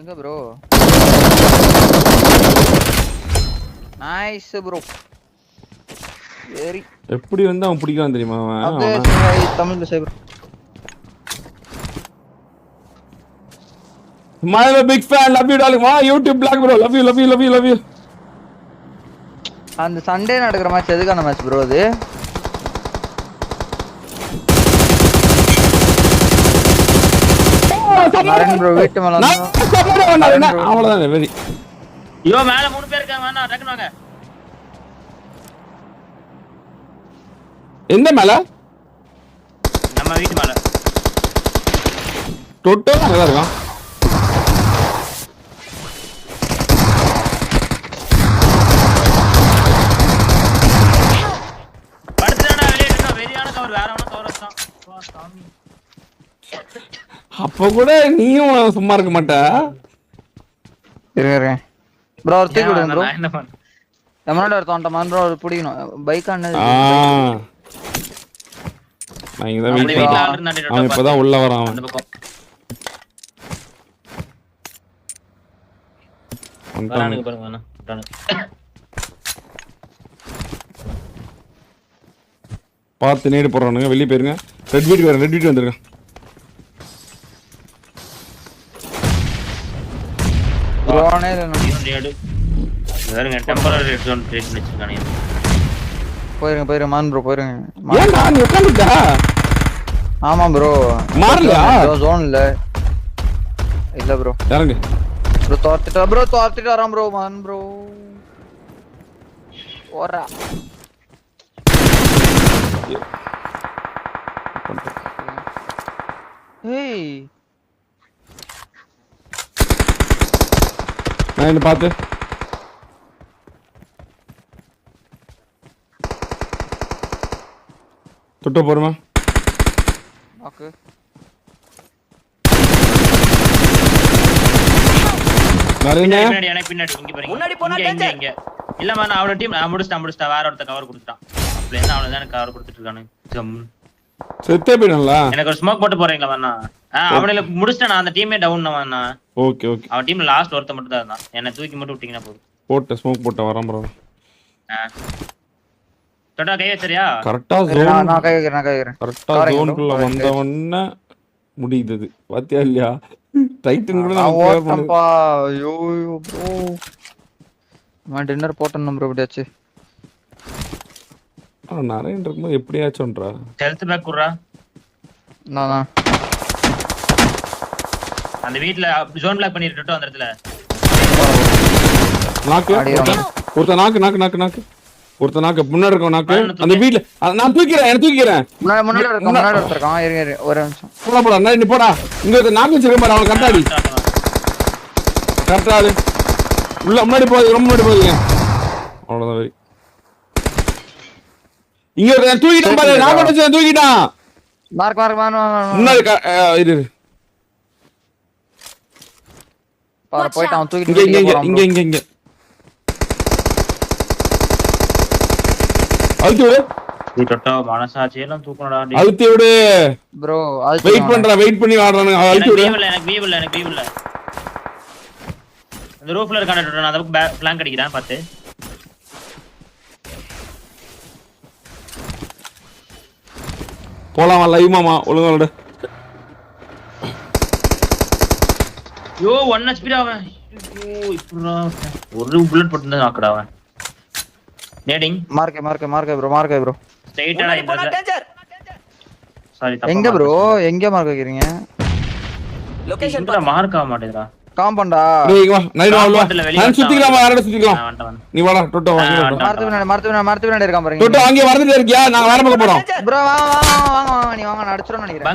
எங்க bro? Nice bro. Very. எப்படி வந்து அவன் பிடிக்கலாம் தெரியுமா அவன்? அப்படியே தமிழ்ல சே bro. My big fan, love you darling. Wow, YouTube black bro, love you, love you, love you, love you. அந்த சண்டே நடக்கிற மேட்ச் எதுக்கான மேட்ச் ப்ரோ அது? நரேன் ப்ரோ வீட்டு மேல வந்து அவ்வளவுதான் வெரி. ஐயோ மேல 3 பேர் இருக்காங்க வாங்க டக்குனு வாங்க. எந்த மேல? நம்ம வீட்டு மேல. டோட்டல் நல்லா இருக்கான். படுத்துறானே வெளிய நின்னு வெறியான கவர் வேற ஒண்ணு கவர் வச்சான். வா சாமி. அப்ப கூட நீயும் சும்மா இருக்க மாட்ட. இருங்க ப்ரோ ஒரு தூக்கி விடுங்க ப்ரோ. நான் என்ன பண்ண? நம்மளோட ஒருத்தன் ப்ரோ ஒரு பிடிக்கணும். பைக் அண்ணன். நான் இங்க தான் வெயிட் பண்றேன். அவன் இப்பதான் உள்ள வரான் அவன். வரானுங்க பாருங்க வரானுங்க. பார்த்து நேடு போறானுங்க வெளிய போயிருங்க. ரெட் வீட் வரேன் ரெட் வீட் வந்துருங்க. ப்ரோனே நேடு. வேறங்க டெம்பரரி ரெட் ஜோன் கிரியேட் பண்ணி வச்சிருக்கானே. போயிருங்க மான் ப்ரோ போயிருங்க. ஏன் நான் உட்கார்ந்துட்டா? ஆமா ப்ரோ. மாறலையா? ஜோன் இல்ல ப்ரோ. இறங்கு. ப்ரோ தோர்த்திட்டு வரான் ப்ரோ மான் ப்ரோ. ஓரா. ஏய். நான் என்ன பாத்து? தொட்ட போறமா? ஓகே. பின்னாடி எனக்கு பின்னாடி இங்க பாருங்க. முன்னாடி போனா இங்க. இல்ல man அவளோட டீம் முடிச்சிட்டா வேற ஒருத்த கவர் கொடுத்துட்டான். அப்படியே தான் அவளோ தான் கவர் கொடுத்துட்டு இருக்கானே. செத்தே போயிடல. எனக்கு ஒரு ஸ்மோக் போட்டு போறீங்களா வேணா? அவனே முடிச்சிட்டானா அந்த டீமே டவுன் வேணா. Okay okay. அவன் டீம்ல லாஸ்ட் ஒருத்த மட்டும் தான் இருந்தான். என்ன தூக்கி மட்டும் விட்டீங்கன்னா போதும். போட்டு ஸ்மோக் போட்டு வரேன் ப்ரோ. டோட்டா கை வச்சறியா? கரெக்ட்டா ஜோன் நான் கை வைக்கிறேன். கரெக்ட்டா ஜோனுக்குள்ள வந்தவண்ண முடியுது. பாத்தியா இல்லையா? டைட்டன் கூட நான் ஓட்டம்பா. ஐயோ ப்ரோ. நான் டின்னர் போட்டேன் நம்பர் எப்படியாச்சு. நரேன் இருக்கும்போது எப்படியாச்சும்ன்றா. Health back குறா. நானா அந்த வீட்ல ஜோன் பிளாக் பண்ணிட்டு அந்த இடத்துல. நாக்கு ஒருத்த நாக்கு ஒருத்த நாக்கு முன்னாடி இருக்கவன் நாக்கு அந்த வீட்ல நான் தூக்கிறேன். முன்னாடி இருக்கான். இருங்க ஒரு நிமிஷம். போடா நீ போடா. இங்க ஒரு நாக்கு வச்சிருக்க பாரு அவன் கட்டாடி. கட்டாது. உள்ள முன்னாடி போய் ரொம்ப முன்னாடி போறீங்க. அவ்வளவுதான் வெரி. இங்க ஒரு தூக்கிட்டான் பாரு நாக்கு வச்சு தூக்கிட்டான். மார்க் முன்னாடி இரு. பாரு போய்ட்டு அவன் தூக்கிட்டு இங்க அழுத்தி விடு. நீ டொட்டா மனசாட்சி எல்லாம் தூக்கணும்டா. அழுத்தி விடு ப்ரோ. வெயிட் பண்ணி ஆடுறானுங்க. அழுத்தி விடு. எனக்கு வீவ் இல்ல. அந்த ரூஃப்ல இருக்கானே டொட்டா நான் அதுக்கு ஃப்ளாங்க் அடிக்கிறேன் பாத்து. போலாமா லைவ் மாமா ஒழுங்கா விடு. யோ 1 HP அவன். ஐயோ இப்பறா ஒரு புல்லட் போட்டு நாக்கடா அவன். நேடிங் மார்க் ப்ரோ. ஸ்ட்ரைட்டா இந்த சாரி தப்பா. எங்க ப்ரோ எங்க மார்க் வைக்கிறீங்க? லொகேஷன் பா மார்க் ஆக மாட்டேங்குதுடா. காம்பவுண்டா. டேய் வா நைட் வா. நான் சுத்திக்கலாம் யாரட சுத்திக்கலாம். நீ வாடா டொட்டோ வாங்க. மார்த்து பின்னாடி இருக்கான் பாருங்க. டொட்டோ அங்க வரதுல இருக்கியா? நாங்க வேற பக்கம் போறோம். ப்ரோ வாங்க நீ வாங்க நான் அடிச்சறேன்னு நினைக்கிறேன்.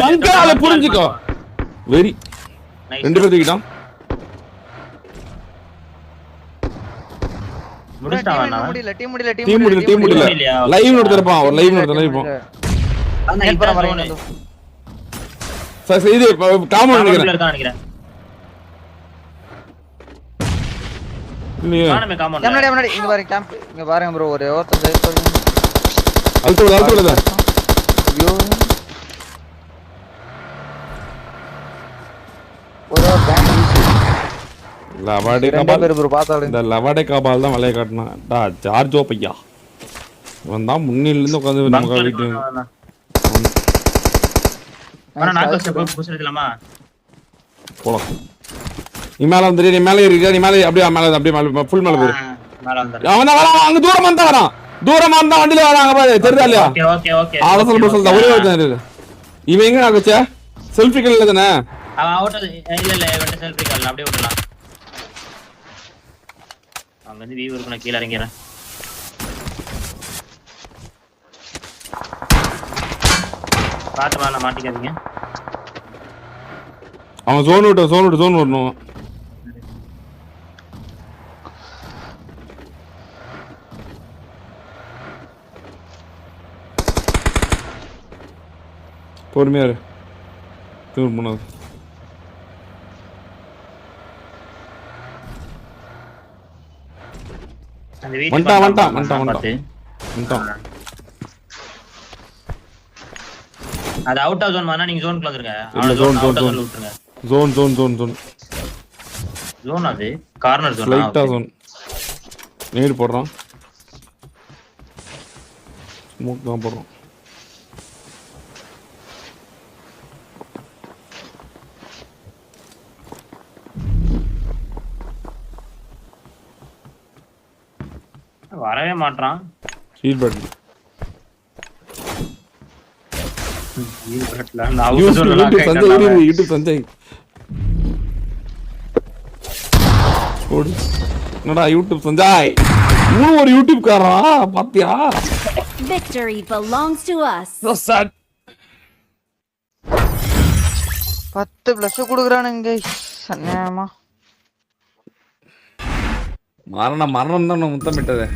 பங்களால புரிஞ்சுக்கோ. வெரி. ரெண்டு பேர் தூக்கிட்டான். முடிச்சானா? டீம் முடியல. லைவ் நோட்றப்பான். ஒரு லைவ் நோட்றலாம். சார் இது காமன் நினைக்கிறேன். இல்லையா? முன்னாடி இங்க பாருங்க கேம்ப். இங்க பாருங்க ப்ரோ ஒரு ஓட்ட சேவ் பண்ணுங்க. அல்டோல. ஐயோ. ஒரு பேங்க் லவாடேகா ரெண்டே பால் பேர் ப்ரோ பார்த்தாலே. இந்த லவாடேகா பால் தான் விளைய காட்டினான் டா ஜார்ஜோ பையா. இவன் தான் முன்னிலிருந்து உட்காந்து நமக்கு வீட்டு போலாம். நீ மேல வந்துரு, நீ மேலே இருக்க, நீ மேலே அப்படியே மேலே ஃபுல் மேலே போயிரு. அவன் தான் வரான், அங்க தூரமா இருந்தா வரான், தூரமா இருந்தா வண்டியில வராங்க பாரு, தெரியுதா இல்லையா? அவசரம் சொல்ல ஒரே ஒரு இவன் எங்க ஆகுச்சா செல்ஃபி கல்ல தானே அவன் அவுட் இல்ல இவன்ட்ட செல்ஃபி கால் அப்படியே விடலாம். அங்க இருந்து வியூ இருக்கு, நான் கீழ இறங்கிறேன். பாத்து வாங்க, மாட்டிக்காதீங்க. அவன் ஜோன் வரணும். பொறுமையா இரு. தூர் மூணாவது அந்த வீட்டுக்கு வந்துட்டான். அது அவுட் ஆஃப் ஜோன் மானா நீங்க ஜோனுக்குள்ள வந்துருங்க. அவ்வளவு ஜோன் அவுட் ஆஃப் ஜோன் விட்டுருங்க. ஜோன் அது கார்னர் ஜோன். லைட்டா ஜோன். நேடு போடுறான். ஸ்மோக் தான் போடுறான். வரவே மாட்டான். Heel button. யூடியூப் சஞ்சய் ஓடு. என்னடா யூடியூப் சஞ்சய் ஒரு யூடியூப் காரா பாத்தியா? Victory belongs to us. So sad. 10 plus குடுக்குறானுங்க சன்னியாமா. மரணம் தான் முத்தமிட்டது.